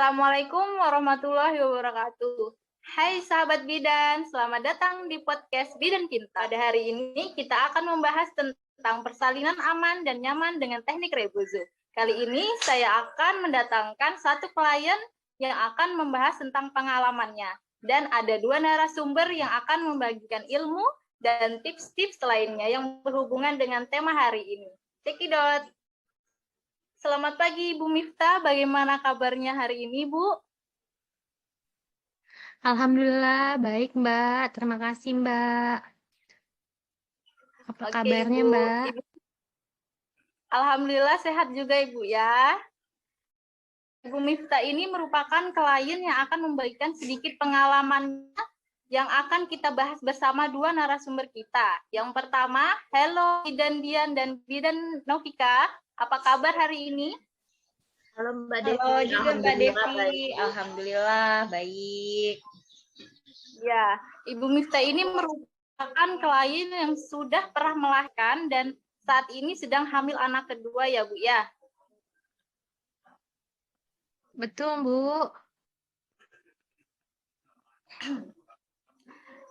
Assalamualaikum warahmatullahi wabarakatuh. Hai sahabat bidan, selamat datang di podcast Bidan Pintar. Pada hari ini kita akan membahas tentang persalinan aman dan nyaman dengan teknik Rebozo. Kali ini saya akan mendatangkan satu klien yang akan membahas tentang pengalamannya. Dan ada dua narasumber yang akan membagikan ilmu dan tips-tips lainnya yang berhubungan dengan tema hari ini. Cekidot. Selamat pagi Ibu Miftah, bagaimana kabarnya hari ini Bu? Alhamdulillah, baik Mbak. Terima kasih Mbak. Apa Oke kabarnya Ibu. Mbak? Alhamdulillah sehat juga Ibu ya. Ibu Miftah ini merupakan klien yang akan membagikan sedikit pengalamannya yang akan kita bahas bersama dua narasumber kita. Yang pertama, hello Bidan Dian dan Bidan Novika. Apa kabar hari ini? Halo Mbak Devi. Halo juga Mbak Devi. Baik. Alhamdulillah baik. Ya, Ibu Miftah ini merupakan klien yang sudah pernah melahirkan dan saat ini sedang hamil anak kedua ya Bu ya. Betul Bu.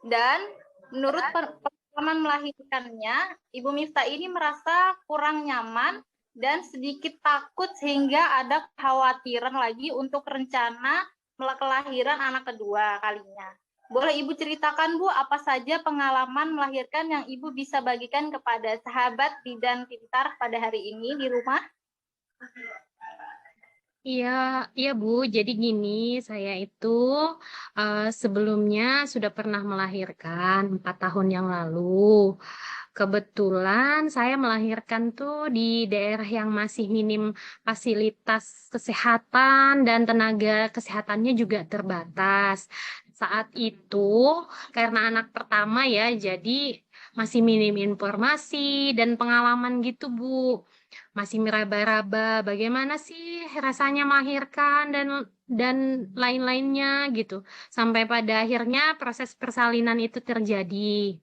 Dan menurut pengalaman melahirkannya, Ibu Miftah ini merasa kurang nyaman dan sedikit takut sehingga ada kekhawatiran lagi untuk rencana kelahiran anak kedua kalinya. Boleh Ibu ceritakan Bu, apa saja pengalaman melahirkan yang Ibu bisa bagikan kepada sahabat Bidan Pintar pada hari ini di rumah? Iya Bu. Jadi gini, saya itu sebelumnya sudah pernah melahirkan 4 tahun yang lalu. Kebetulan saya melahirkan tuh di daerah yang masih minim fasilitas kesehatan dan tenaga kesehatannya juga terbatas. Saat itu, karena anak pertama ya, jadi masih minim informasi dan pengalaman gitu Bu. Masih meraba-raba bagaimana sih rasanya melahirkan dan lain-lainnya gitu. Sampai pada akhirnya proses persalinan itu terjadi.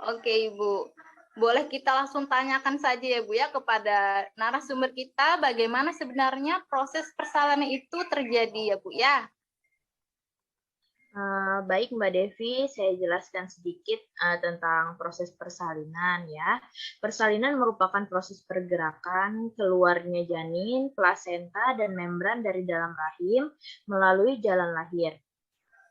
Oke Ibu, boleh kita langsung tanyakan saja ya Bu ya kepada narasumber kita bagaimana sebenarnya proses persalinan itu terjadi ya Bu ya. Baik Mbak Devi, saya jelaskan sedikit tentang proses persalinan ya. Persalinan merupakan proses pergerakan keluarnya janin, plasenta, dan membran dari dalam rahim melalui jalan lahir.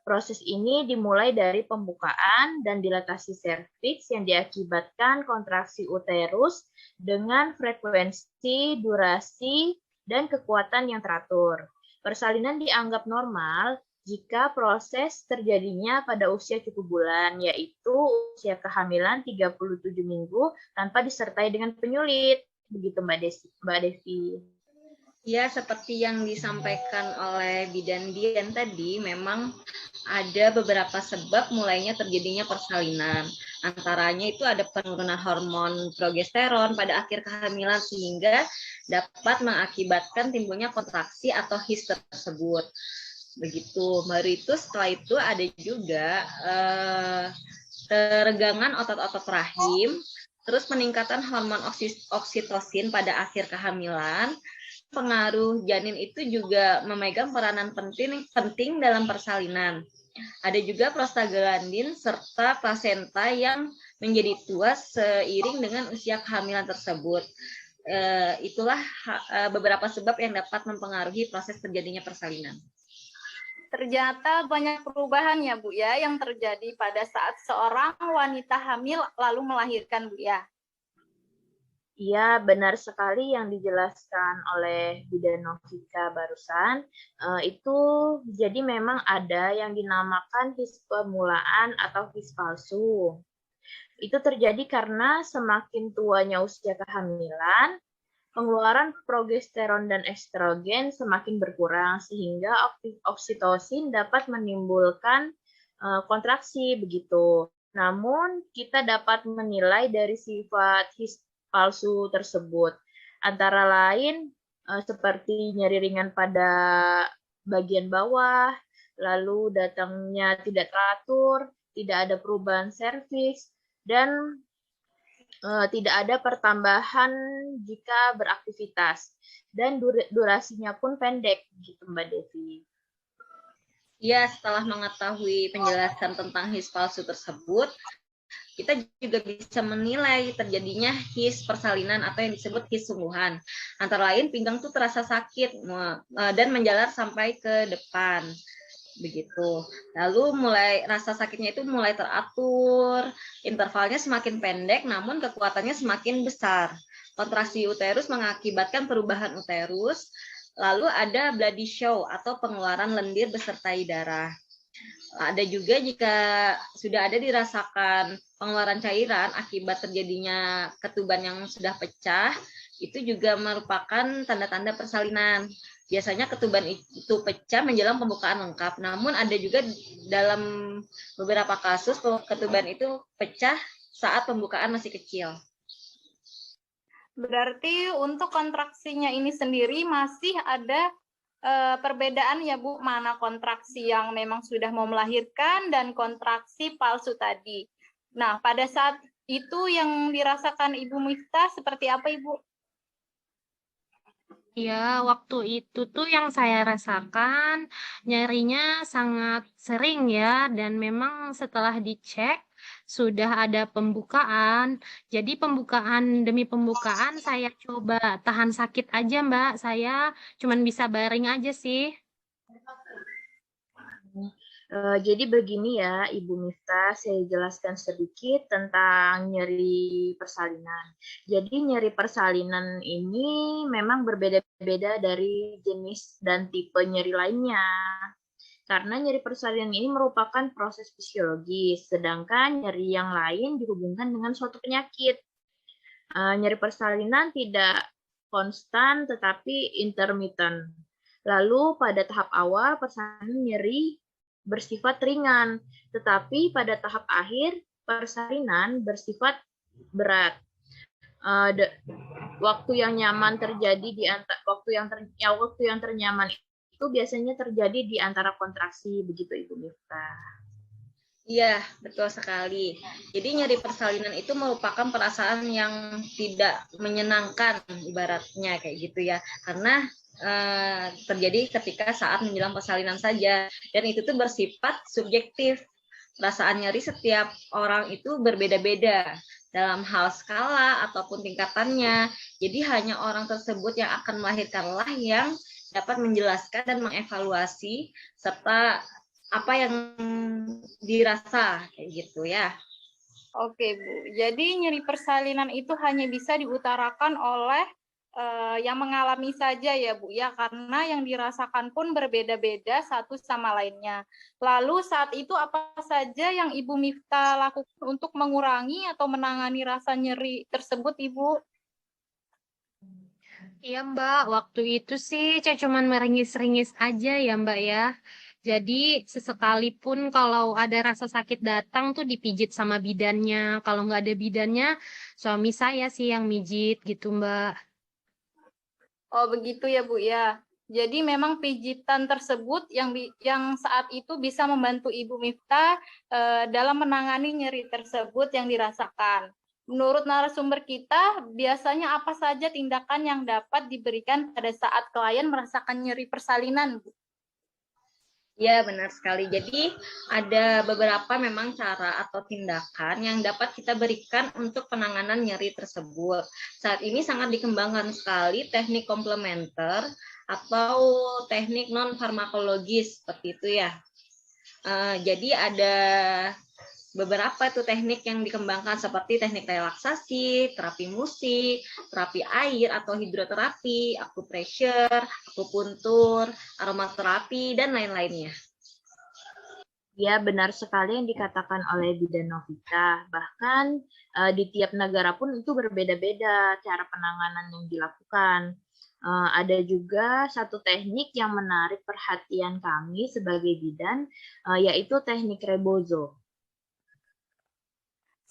Proses ini dimulai dari pembukaan dan dilatasi serviks yang diakibatkan kontraksi uterus dengan frekuensi, durasi, dan kekuatan yang teratur. Persalinan dianggap normal jika proses terjadinya pada usia cukup bulan, yaitu usia kehamilan 37 minggu tanpa disertai dengan penyulit. Begitu Mbak Devi. Ya, seperti yang disampaikan oleh Bidan Dian tadi, memang ada beberapa sebab mulainya terjadinya persalinan. Antaranya itu ada penurunan hormon progesteron pada akhir kehamilan sehingga dapat mengakibatkan timbulnya kontraksi atau HIS tersebut. Begitu. Baru itu setelah itu ada juga keregangan otot-otot rahim, terus peningkatan hormon oksitosin pada akhir kehamilan. Pengaruh janin itu juga memegang peranan penting dalam persalinan. Ada juga prostaglandin serta plasenta yang menjadi tua seiring dengan usia kehamilan tersebut. Itulah beberapa sebab yang dapat mempengaruhi proses terjadinya persalinan. Ternyata banyak perubahan ya Bu ya yang terjadi pada saat seorang wanita hamil lalu melahirkan Bu ya. Iya, benar sekali yang dijelaskan oleh Bidan Novika barusan. Itu jadi memang ada yang dinamakan HIS permulaan atau HIS palsu. Itu terjadi karena semakin tuanya usia kehamilan, pengeluaran progesteron dan estrogen semakin berkurang sehingga oksitosin dapat menimbulkan kontraksi begitu. Namun kita dapat menilai dari sifat HIS palsu tersebut. Antara lain seperti nyeri ringan pada bagian bawah, lalu datangnya tidak teratur, tidak ada perubahan serviks, dan Tidak ada pertambahan jika beraktivitas dan durasinya pun pendek gitu Mbak Devi. Ya, setelah mengetahui penjelasan tentang his palsu tersebut, kita juga bisa menilai terjadinya his persalinan atau yang disebut his sungguhan. Antara lain pinggang tuh terasa sakit dan menjalar sampai ke depan. Begitu. Lalu rasa sakitnya itu mulai teratur, intervalnya semakin pendek namun kekuatannya semakin besar. Kontraksi uterus mengakibatkan perubahan uterus, lalu ada bloody show atau pengeluaran lendir besertai darah. Ada juga jika sudah ada dirasakan pengeluaran cairan akibat terjadinya ketuban yang sudah pecah, itu juga merupakan tanda-tanda persalinan. Biasanya ketuban itu pecah menjelang pembukaan lengkap, namun ada juga dalam beberapa kasus ketuban itu pecah saat pembukaan masih kecil. Berarti untuk kontraksinya ini sendiri masih ada perbedaan ya Bu, mana kontraksi yang memang sudah mau melahirkan dan kontraksi palsu tadi. Nah, pada saat itu yang dirasakan Ibu Miftah seperti apa Ibu? Ya, waktu itu tuh yang saya rasakan nyarinya sangat sering ya, dan memang setelah dicek sudah ada pembukaan. Jadi pembukaan demi pembukaan saya coba tahan sakit aja Mbak, saya cuman bisa baring aja sih. Jadi begini ya, Ibu Miftah, saya jelaskan sedikit tentang nyeri persalinan. Jadi nyeri persalinan ini memang berbeda-beda dari jenis dan tipe nyeri lainnya. Karena nyeri persalinan ini merupakan proses fisiologis, sedangkan nyeri yang lain dihubungkan dengan suatu penyakit. Nyeri persalinan tidak konstan tetapi intermittent. Lalu pada tahap awal persalinan nyeri bersifat ringan, tetapi pada tahap akhir persalinan bersifat berat. Waktu yang nyaman terjadi di antara waktu yang ternyaman itu biasanya terjadi di antara kontraksi, begitu Ibu Miftah. Iya, betul sekali. Jadi nyeri persalinan itu merupakan perasaan yang tidak menyenangkan ibaratnya kayak gitu ya. Karena terjadi ketika saat menjelang persalinan saja, dan itu tuh bersifat subjektif. Perasaan nyeri setiap orang itu berbeda-beda dalam hal skala ataupun tingkatannya. Jadi hanya orang tersebut yang akan melahirkanlah yang dapat menjelaskan dan mengevaluasi serta apa yang dirasa kayak gitu ya. Oke Bu, jadi nyeri persalinan itu hanya bisa diutarakan oleh yang mengalami saja ya Bu ya, karena yang dirasakan pun berbeda-beda satu sama lainnya. Lalu saat itu apa saja yang Ibu Miftah lakukan untuk mengurangi atau menangani rasa nyeri tersebut Ibu? Iya Mbak, waktu itu sih saya cuman meringis-ringis aja ya Mbak ya. Jadi sesekalipun kalau ada rasa sakit datang tuh dipijit sama bidannya. Kalau nggak ada bidannya, suami saya sih yang mijit gitu Mbak. Oh begitu ya Bu ya. Jadi memang pijitan tersebut yang saat itu bisa membantu Ibu Miftah dalam menangani nyeri tersebut yang dirasakan. Menurut narasumber kita, biasanya apa saja tindakan yang dapat diberikan pada saat klien merasakan nyeri persalinan, Bu? Ya, benar sekali. Jadi ada beberapa memang cara atau tindakan yang dapat kita berikan untuk penanganan nyeri tersebut. Saat ini sangat dikembangkan sekali teknik komplementer atau teknik non-farmakologis seperti itu ya. Jadi ada beberapa tuh teknik yang dikembangkan seperti teknik relaksasi, terapi musik, terapi air atau hidroterapi, akupressure, akupuntur, aromaterapi, dan lain-lainnya. Ya, benar sekali yang dikatakan oleh Bidan Novita. Bahkan di tiap negara pun itu berbeda-beda cara penanganan yang dilakukan. Ada juga satu teknik yang menarik perhatian kami sebagai bidan, yaitu teknik Rebozo.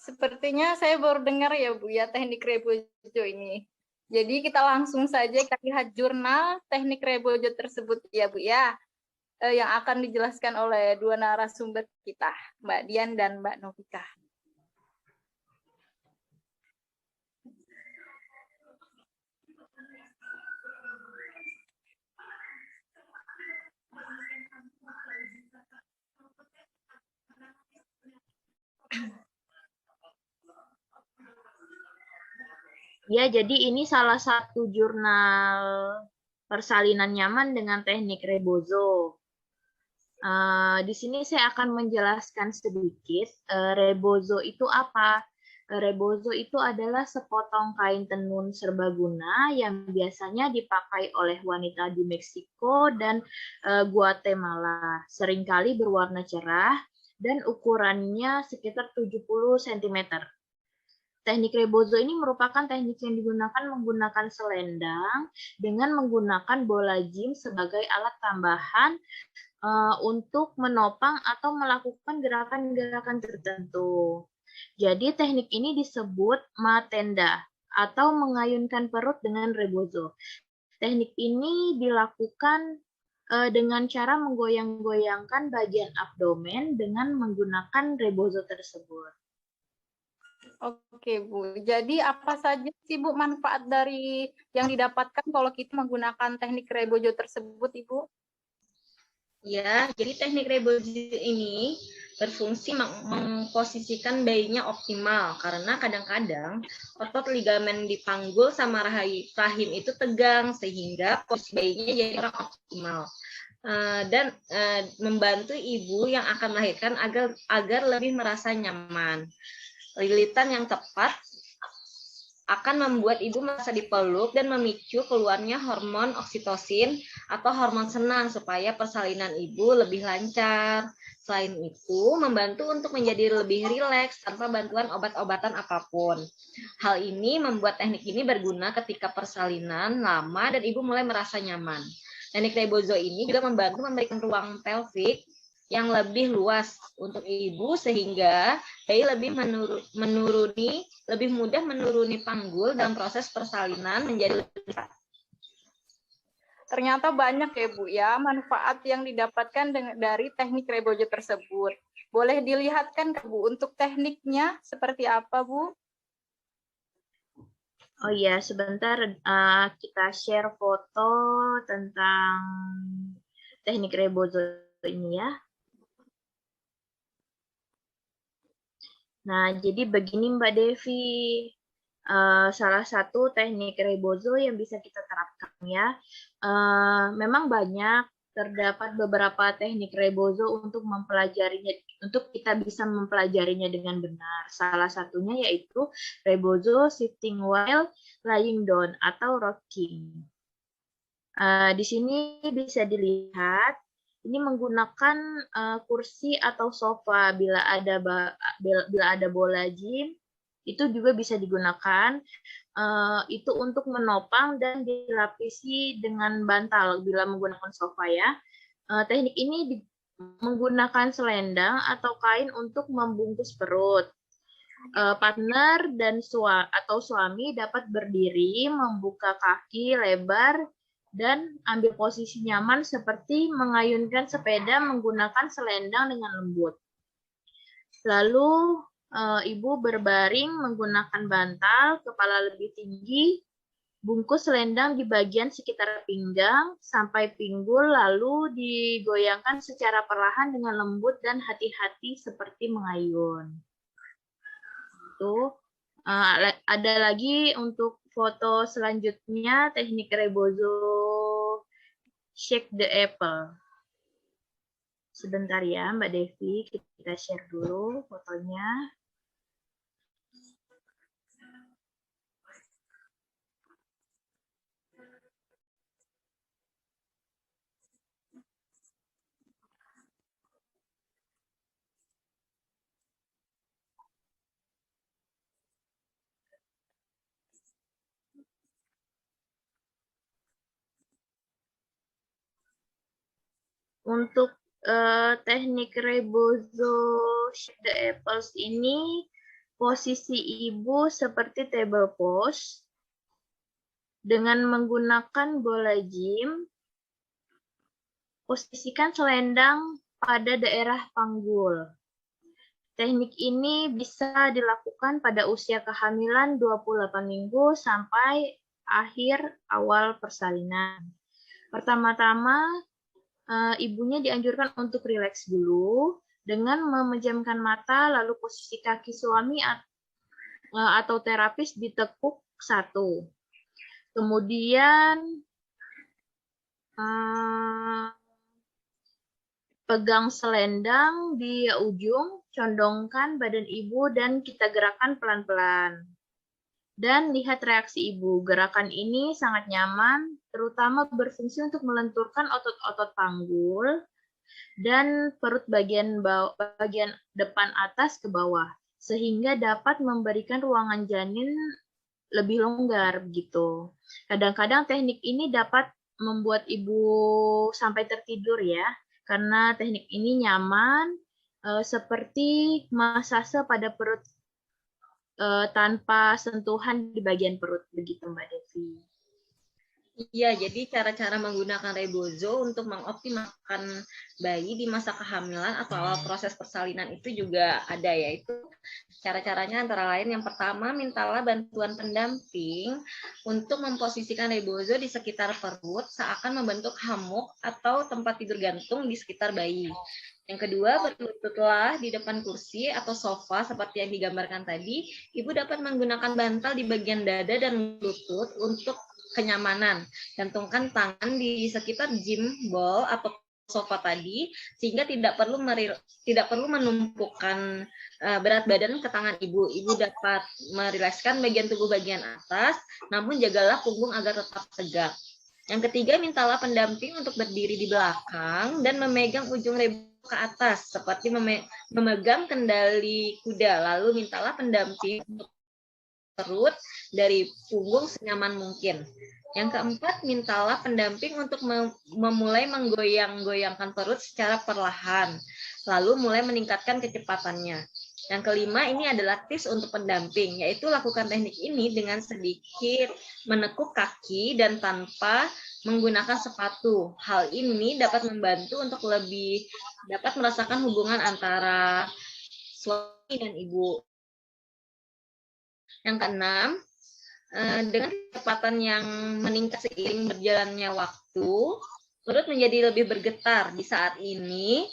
Sepertinya saya baru dengar ya Bu ya teknik Rebozo ini. Jadi kita langsung saja kita lihat jurnal teknik Rebozo tersebut ya Bu ya, yang akan dijelaskan oleh dua narasumber kita, Mbak Dian dan Mbak Novika. Ya, jadi ini salah satu jurnal persalinan nyaman dengan teknik rebozo. Di sini saya akan menjelaskan sedikit rebozo itu apa. Rebozo itu adalah sepotong kain tenun serbaguna yang biasanya dipakai oleh wanita di Meksiko dan Guatemala. Seringkali berwarna cerah dan ukurannya sekitar 70 cm. Teknik rebozo ini merupakan teknik yang digunakan menggunakan selendang dengan menggunakan bola jim sebagai alat tambahan untuk menopang atau melakukan gerakan-gerakan tertentu. Jadi teknik ini disebut matenda atau mengayunkan perut dengan rebozo. Teknik ini dilakukan dengan cara menggoyang-goyangkan bagian abdomen dengan menggunakan rebozo tersebut. Oke, Bu. Jadi apa saja sih, Bu, manfaat dari yang didapatkan kalau kita menggunakan teknik rebozo tersebut, Ibu? Ya, jadi teknik rebozo ini berfungsi memposisikan bayinya optimal karena kadang-kadang otot ligamen di panggul sama rahim itu tegang sehingga posisi bayinya jadi kurang optimal. Dan membantu ibu yang akan melahirkan agar lebih merasa nyaman. Lilitan yang tepat akan membuat ibu merasa dipeluk dan memicu keluarnya hormon oksitosin atau hormon senang supaya persalinan ibu lebih lancar. Selain itu, membantu untuk menjadi lebih rileks tanpa bantuan obat-obatan apapun. Hal ini membuat teknik ini berguna ketika persalinan lama dan ibu mulai merasa nyaman. Teknik rebozo ini juga membantu memberikan ruang pelvik yang lebih luas untuk ibu sehingga bayi lebih lebih mudah menuruni panggul dalam proses persalinan menjadi lebih cepat. Ternyata banyak ya, Bu, ya, manfaat yang didapatkan dari teknik rebozo tersebut. Boleh dilihatkan ke Bu untuk tekniknya seperti apa, Bu? Oh iya, sebentar kita share foto tentang teknik rebozo ini ya. Nah, jadi begini Mbak Devi, salah satu teknik rebozo yang bisa kita terapkan ya. Memang banyak, terdapat beberapa teknik rebozo untuk mempelajarinya, untuk kita bisa mempelajarinya dengan benar. Salah satunya yaitu rebozo sitting while lying down atau rocking. Di sini bisa dilihat ini menggunakan kursi atau sofa. Bila ada bola gym, itu juga bisa digunakan. Itu untuk menopang dan dilapisi dengan bantal bila menggunakan sofa ya. Teknik ini menggunakan selendang atau kain untuk membungkus perut. Partner dan suami dapat berdiri, membuka kaki lebar, dan ambil posisi nyaman seperti mengayunkan sepeda menggunakan selendang dengan lembut. Lalu ibu berbaring menggunakan bantal, kepala lebih tinggi, bungkus selendang di bagian sekitar pinggang sampai pinggul, lalu digoyangkan secara perlahan dengan lembut dan hati-hati seperti mengayun. Itu ada lagi untuk foto selanjutnya teknik rebozo shake the apple. Sebentar ya Mbak Devi, kita share dulu fotonya. Untuk teknik rebozo shake the apples ini, posisi ibu seperti table pose dengan menggunakan bola gym. Posisikan selendang pada daerah panggul. Teknik ini bisa dilakukan pada usia kehamilan 28 minggu sampai akhir awal persalinan. Pertama-tama, ibunya dianjurkan untuk rileks dulu dengan memejamkan mata, lalu posisi kaki suami atau terapis ditekuk satu. Kemudian pegang selendang di ujung, condongkan badan ibu dan kita gerakan pelan-pelan. Dan lihat reaksi ibu. Gerakan ini sangat nyaman, terutama berfungsi untuk melenturkan otot-otot panggul dan perut bagian depan atas ke bawah, sehingga dapat memberikan ruangan janin lebih longgar begitu. Kadang-kadang teknik ini dapat membuat ibu sampai tertidur ya, karena teknik ini nyaman seperti masase pada perut tanpa sentuhan di bagian perut begitu Mbak Devi. Iya, jadi cara-cara menggunakan rebozo untuk mengoptimalkan bayi di masa kehamilan atau awal proses persalinan itu juga ada, yaitu cara-caranya antara lain yang pertama, mintalah bantuan pendamping untuk memposisikan rebozo di sekitar perut seakan membentuk hammock atau tempat tidur gantung di sekitar bayi. Yang kedua, berlututlah di depan kursi atau sofa seperti yang digambarkan tadi. Ibu dapat menggunakan bantal di bagian dada dan lutut untuk kenyamanan. Gantungkan tangan di sekitar gimbal atau sofa tadi sehingga tidak perlu menumpukan berat badan ke tangan ibu. Ibu dapat merilekskan bagian tubuh bagian atas, namun jagalah punggung agar tetap tegak. Yang ketiga, mintalah pendamping untuk berdiri di belakang dan memegang ujung rebozo ke atas seperti memegang kendali kuda. Lalu mintalah pendamping untuk perut dari punggung senyaman mungkin. Yang keempat, mintalah pendamping untuk memulai menggoyang-goyangkan perut secara perlahan, lalu mulai meningkatkan kecepatannya. Yang kelima, ini adalah tips untuk pendamping, yaitu lakukan teknik ini dengan sedikit menekuk kaki dan tanpa menggunakan sepatu. Hal ini dapat membantu untuk lebih dapat merasakan hubungan antara suami dan ibu. Yang keenam, dengan kecepatan yang meningkat seiring berjalannya waktu, perut menjadi lebih bergetar. Di saat ini,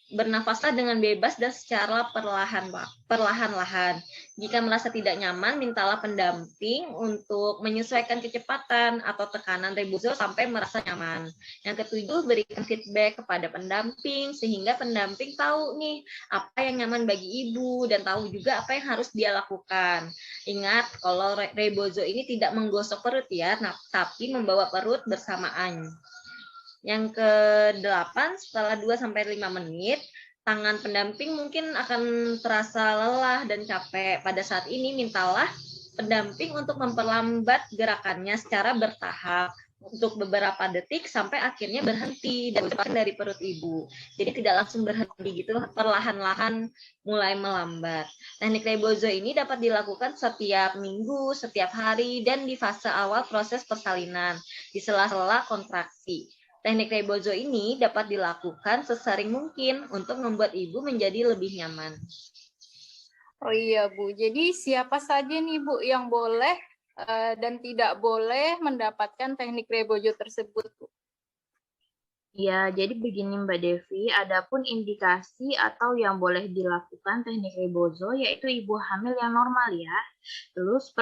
bernafaslah dengan bebas dan secara perlahan-lahan. Jika merasa tidak nyaman, mintalah pendamping untuk menyesuaikan kecepatan atau tekanan rebozo sampai merasa nyaman. Yang ketujuh, berikan feedback kepada pendamping sehingga pendamping tahu nih apa yang nyaman bagi ibu dan tahu juga apa yang harus dia lakukan. Ingat, kalau rebozo ini tidak menggosok perut ya, tapi membawa perut bersamaan. Yang ke-8, setelah 2-5 menit, tangan pendamping mungkin akan terasa lelah dan capek. Pada saat ini, mintalah pendamping untuk memperlambat gerakannya secara bertahap untuk beberapa detik sampai akhirnya berhenti dan lepas dari perut ibu. Jadi tidak langsung berhenti gitu, perlahan-lahan mulai melambat. Teknik rebozo ini dapat dilakukan setiap minggu, setiap hari, dan di fase awal proses persalinan, di sela-sela kontraksi. Teknik rebozo ini dapat dilakukan sesering mungkin untuk membuat ibu menjadi lebih nyaman. Oh iya Bu, jadi siapa saja nih Bu yang boleh dan tidak boleh mendapatkan teknik rebozo tersebut Bu? Ya, jadi begini Mbak Devi, adapun indikasi atau yang boleh dilakukan teknik rebozo yaitu ibu hamil yang normal ya. Terus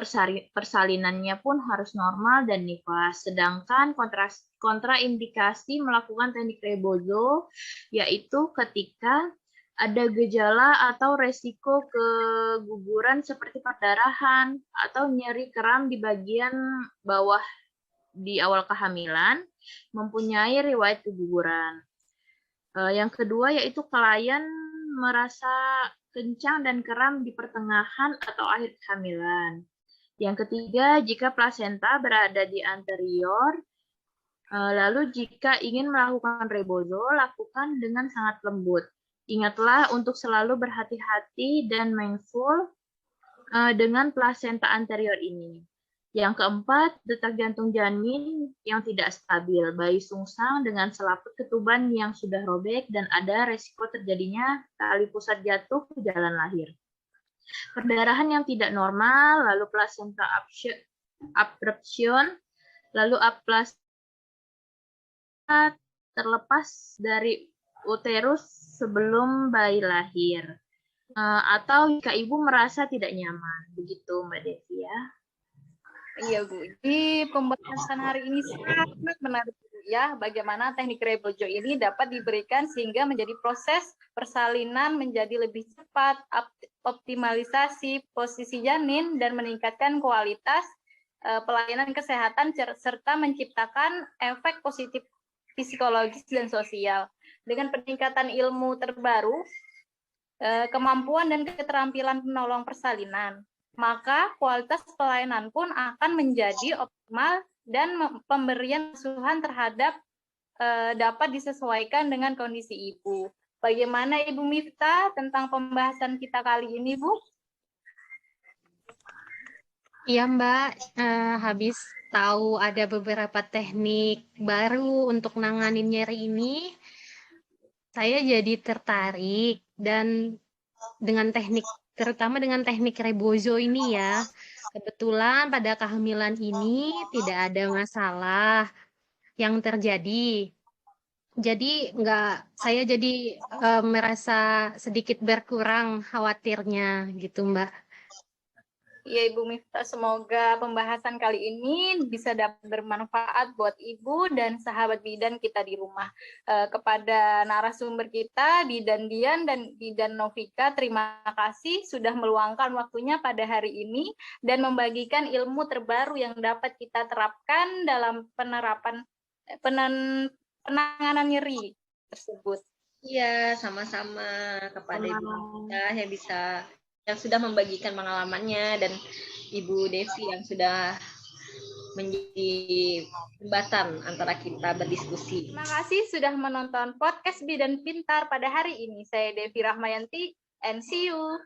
persalinannya pun harus normal dan nifas. Sedangkan kontraindikasi melakukan teknik rebozo yaitu ketika ada gejala atau resiko keguguran seperti perdarahan atau nyeri kram di bagian bawah di awal kehamilan, mempunyai riwayat keguguran. Yang kedua yaitu klien merasa kencang dan kram di pertengahan atau akhir kehamilan. Yang ketiga, jika plasenta berada di anterior, lalu jika ingin melakukan rebozo, lakukan dengan sangat lembut. Ingatlah untuk selalu berhati-hati dan mindful dengan plasenta anterior ini. Yang keempat, detak jantung janin yang tidak stabil, bayi sungsang dengan selaput ketuban yang sudah robek dan ada resiko terjadinya tali pusat jatuh ke jalan lahir. Perdarahan yang tidak normal, lalu placenta abruption, lalu aplasia terlepas dari uterus sebelum bayi lahir. Atau jika ibu merasa tidak nyaman. Begitu Mbak Devi ya. Iya Bu, di pembahasan hari ini sangat menarik ya, bagaimana teknik Rebojo ini dapat diberikan sehingga menjadi proses persalinan menjadi lebih cepat, optimalisasi posisi janin, dan meningkatkan kualitas pelayanan kesehatan serta menciptakan efek positif psikologis dan sosial. Dengan peningkatan ilmu terbaru, kemampuan dan keterampilan penolong persalinan, maka kualitas pelayanan pun akan menjadi optimal dan pemberian asuhan terhadap dapat disesuaikan dengan kondisi ibu. Bagaimana Ibu Miftah tentang pembahasan kita kali ini, Bu? Iya Mbak, habis tahu ada beberapa teknik baru untuk nanganin nyeri ini, saya jadi tertarik dan terutama dengan teknik Rebozo ini ya. Kebetulan pada kehamilan ini tidak ada masalah yang terjadi. Jadi saya jadi merasa sedikit berkurang khawatirnya gitu Mbak. Ya Ibu Miftah, semoga pembahasan kali ini bisa dapat bermanfaat buat Ibu dan sahabat bidan kita di rumah. Kepada narasumber kita, Bidan Dian dan Bidan Novika, terima kasih sudah meluangkan waktunya pada hari ini dan membagikan ilmu terbaru yang dapat kita terapkan dalam penanganan nyeri tersebut. Iya, sama-sama kepada Ibu Novika yang sudah membagikan pengalamannya, dan Ibu Devi yang sudah menjadi jembatan antara kita berdiskusi. Terima kasih sudah menonton podcast Bidan Pintar pada hari ini. Saya Devi Rahmayanti, and see you.